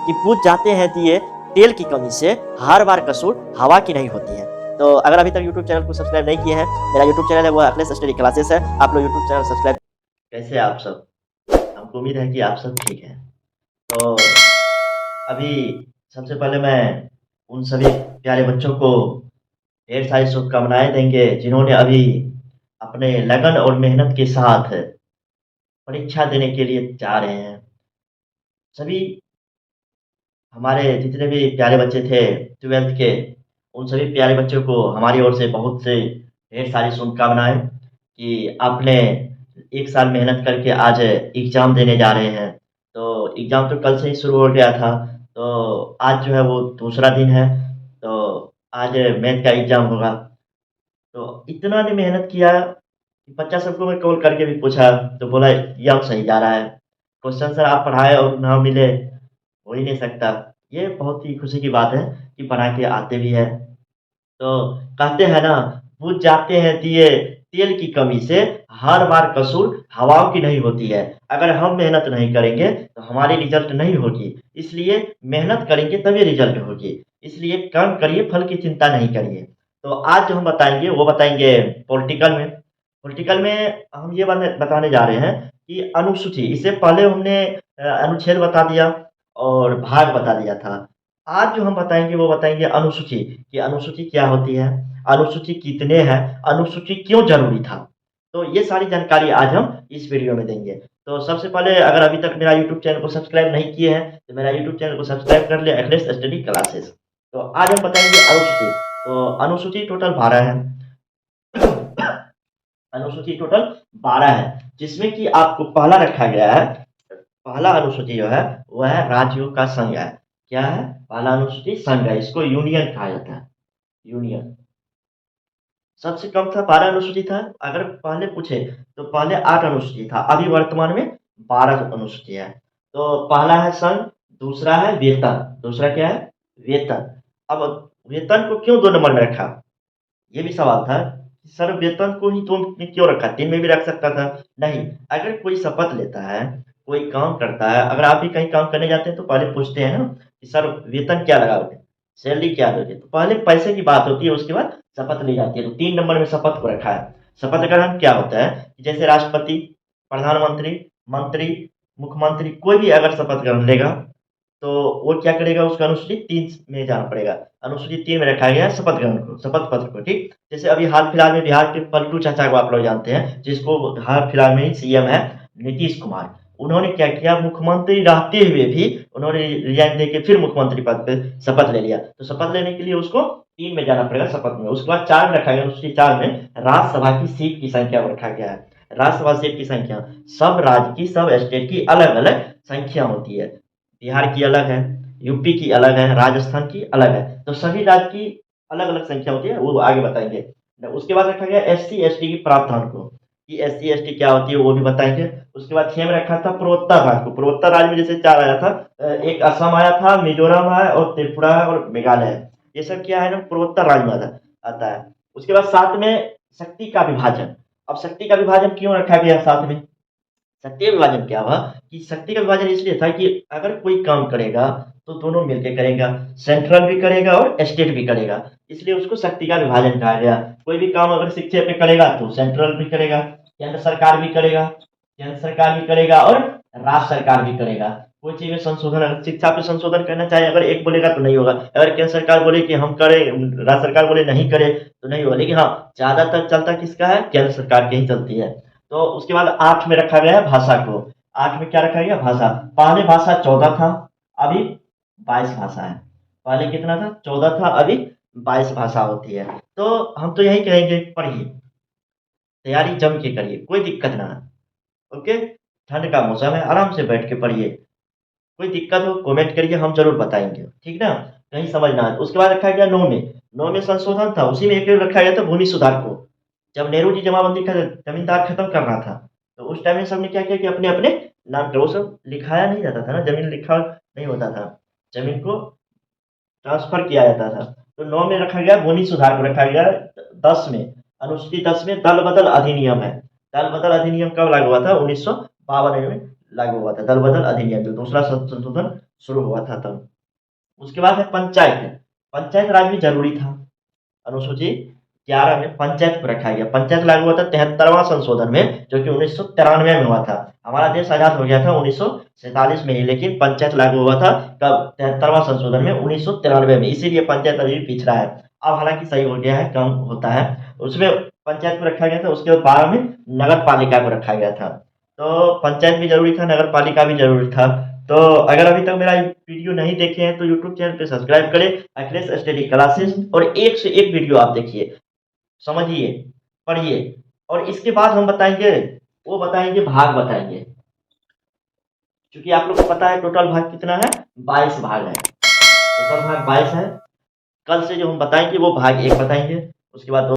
कि बुझ जाते हैं दिए तेल की कमी से, हर बार कसूर हवा की नहीं होती है। तो अगर अभी तक यूट्यूब चैनल को सब्सक्राइब नहीं किए हैं, मेरा यूट्यूब चैनल है वो अखिलेश स्टडी क्लासेस है, आप लोग यूट्यूब चैनल सब्सक्राइब। कैसे आप सब? हमको उम्मीद है कि आप सब ठीक हैं। तो अभी सबसे पहले मैं उन सभी प्यारे बच्चों को ढेर सारी शुभकामनाएँ देंगे जिन्होंने अभी अपने लगन और मेहनत के साथ परीक्षा देने के लिए जा रहे हैं। सभी हमारे जितने भी प्यारे बच्चे थे 12th के, उन सभी प्यारे बच्चों को हमारी ओर से बहुत से ढेर सारी शुभकामनाएँ कि आपने 1 साल मेहनत करके आज एग्ज़ाम देने जा रहे हैं। तो एग्ज़ाम तो कल से ही शुरू हो गया था, तो आज जो है वो दूसरा दिन है, तो आज मैथ का एग्ज़ाम होगा। तो इतना ने मेहनत किया, बच्चा सबको मैं कॉल करके भी पूछा, तो बोला एग्ज़ाम सही जा रहा है। क्वेश्चन सर आप पढ़ाए और ना मिले, हो ही नहीं सकता। ये बहुत ही खुशी की बात है कि बना के आते भी हैं। तो कहते हैं ना, बुझ जाते हैं दिए तेल की कमी से, हर बार कसूर हवाओं की नहीं होती है। अगर हम मेहनत नहीं करेंगे तो हमारी रिज़ल्ट नहीं होगी। इसलिए मेहनत करेंगे तभी रिज़ल्ट होगी। इसलिए कर्म करिए, फल की चिंता नहीं करिए। तो आज जो हम बताएँगे वो बताएँगे पॉलिटिकल में। पॉलिटिकल में हम ये बताने जा रहे हैं कि अनुसूची, इससे पहले हमने अनुच्छेद बता दिया और भाग बता दिया था। आज जो हम बताएँगे वो बताएँगे अनुसूची, कि अनुसूची क्या होती है, अनुसूची कितने हैं, अनुसूची क्यों ज़रूरी था। तो ये सारी जानकारी आज हम इस वीडियो में देंगे। तो सबसे पहले अगर अभी तक मेरा यूट्यूब चैनल को सब्सक्राइब नहीं किए हैं, तो मेरा यूट्यूब चैनल को सब्सक्राइब कर लें, अखिलेश स्टडी क्लासेस। तो आज हम बताएँगे अनुसूची। तो अनुसूची टोटल 12 है। अनुसूची टोटल 12 है, जिसमें कि आपको पहला रखा गया है, पहला अनुसूची जो है वो है राज्यों का संघ है। क्या है? पहला अनुसूची संघ है, इसको यूनियन कहा जाता है, यूनियन। सबसे कम था 12 अनुसूची था। अगर पहले पूछे तो पहले 8 अनुसूची था, अभी वर्तमान में 12 अनुसूची है। तो पहला है संघ, दूसरा है वेतन। दूसरा क्या है? वेतन। अब वेतन को क्यों 2 नंबर में रखा? ये भी सवाल था। सर वेतन को ही तुमने क्यों रखा? 3 में भी रख सकता था। नहीं, अगर कोई शपथ लेता है, कोई काम करता है, अगर आप भी कहीं काम करने जाते हैं तो पहले पूछते हैं ना कि सर वेतन क्या लगाओगे? सैलरी क्या दोगे? तो पहले पैसे की बात होती है, उसके बाद शपथ ली जाती है। तो 3 नंबर में शपथ को रखा है। शपथ ग्रहण क्या होता है कि जैसे राष्ट्रपति, प्रधानमंत्री, मंत्री, मुख्यमंत्री कोई भी अगर शपथ ग्रहण लेगा तो वो क्या करेगा, उसको अनुसूची 3 में जाना पड़ेगा। अनुसूची 3 में रखा गया है शपथ ग्रहण को, शपथ पत्र को, ठीक? जैसे अभी हाल-फिलहाल में बिहार के पलटू चाचा को आप लोग जानते हैं, जिसको हाल-फिलहाल में ही सीएम है नीतीश कुमार। उन्होंने क्या किया, मुख्यमंत्री रहते हुए भी उन्होंने रिज़ाइन देके फिर मुख्यमंत्री पद पे शपथ ले लिया। तो शपथ लेने के लिए उसको 3 में जाना पड़ेगा शपथ में। उसके बाद 4 में रखा गया, अनुसूची 4 में राज्यसभा की सीट की संख्या को रखा गया है। राज्यसभा सीट की संख्या, सब राज्य की, सब स्टेट की अलग-अलग संख्या होती है। बिहार की अलग है, यूपी की अलग है, राजस्थान की अलग है। तो सभी राज्य की अलग-अलग संख्या होती है, वो आगे बताएँगे। उसके बाद रखा गया एससी, एसटी की प्रावधान को, कि एससी, एसटी क्या होती है वो भी बताएँगे। उसके बाद 6 में रखा था पूर्वोत्तर राज्य को। पूर्वोत्तर राज्य में जैसे 4 आया था, एक असम आया था, मिज़ोरम है और त्रिपुरा है और मेघालय है। ये सब क्या है ना, पूर्वोत्तर राज्य में आता है। उसके बाद 7 में शक्ति का विभाजन। अब शक्ति का विभाजन क्यों रखा गया 7 में? शक्ति का विभाजन क्या हुआ कि शक्ति का विभाजन इसलिए था कि अगर कोई काम करेगा तो दोनों मिलके करेगा, सेंट्रल भी करेगा और स्टेट भी करेगा, इसलिए उसको शक्ति का विभाजन कहा गया। कोई भी काम अगर शिक्षा पे करेगा तो सेंट्रल भी करेगा, केंद्र सरकार भी करेगा, केंद्र सरकार भी करेगा और राज्य सरकार भी करेगा। कोई चीज में संशोधन, अगर शिक्षा पे संशोधन करना चाहे, अगर एक बोलेगा तो नहीं होगा। अगर केंद्र सरकार बोले कि हम करें, राज्य सरकार बोले नहीं करे तो नहीं होगा। लेकिन हाँ, ज्यादातर चलता किसका है? केंद्र सरकार की ही चलती है। तो उसके बाद 8 में रखा गया है भाषा को। 8 में क्या रखा गया? भाषा। पहले भाषा 14 था, अभी 22 भाषा है। पहले कितना था? 14 था, अभी 22 भाषा होती है। तो हम तो यही कहेंगे, पढ़िए, तैयारी जम के करिए, कोई दिक्कत ना है। ओके? ठंड का मौसम है, आराम से बैठ के पढ़िए। कोई दिक्कत हो कमेंट करिए, हम ज़रूर बताएँगे, ठीक ना? कहीं समझ ना आए। उसके बाद रखा गया 9 में। 9 में संशोधन था, उसी में एक रखा गया था भूमि सुधार को। जब नेहरू जी जमाबंदी का ज़मींदार खत्म करना था, तो उस टाइम में सबने क्या किया कि अपने-अपने नाम पे, वो सब लिखाया नहीं जाता था ना, ज़मीन लिखा नहीं होता था। ज़मीन को ट्रांसफ़र किया जाता था। तो 9 में रखा गया भूमि सुधार को रखा गया। 10 में, अनुसूची 10 में दल-बदल अधिनियम है। दल-बदल अधिनियम कब लागू हुआ था? 1952 में लागू हुआ था, दल बदल अधिनियम जो दूसरा संशोधन शुरू हुआ था तब। उसके बाद है पंचायत। पंचायत राज भी जरूरी था। अनुसूची 11 में पंचायत को रखा गया। पंचायत लागू हुआ था 73वां संशोधन में, जो कि 1993 में हुआ था। हमारा देश आजाद हो गया था 1947 में ही, लेकिन पंचायत लागू हुआ था कब? 73वां संशोधन में 1993 में। इसीलिए पंचायत अभी भी पिछड़ा है। अब हालांकि सही हो गया है, कम होता है। उसमें पंचायत को रखा गया था। उसके बाद 12 में नगर पालिका को रखा गया था। तो पंचायत भी जरूरी था, नगर पालिका भी जरूरी था। तो अगर अभी तक मेरा वीडियो नहीं देखे हैं तो यूट्यूब चैनल पे सब्सक्राइब करें, अखिलेश स्टडी क्लासेस, और एक से एक वीडियो आप देखिए, समझिए, पढ़िए। और इसके बाद हम बताएंगे, वो बताएंगे भाग बताएंगे, क्योंकि आप लोग को पता है टोटल भाग कितना है, 22 भाग है। टोटल भाग 22 है। कल से जो हम बताएंगे वो भाग 1 बताएंगे, उसके बाद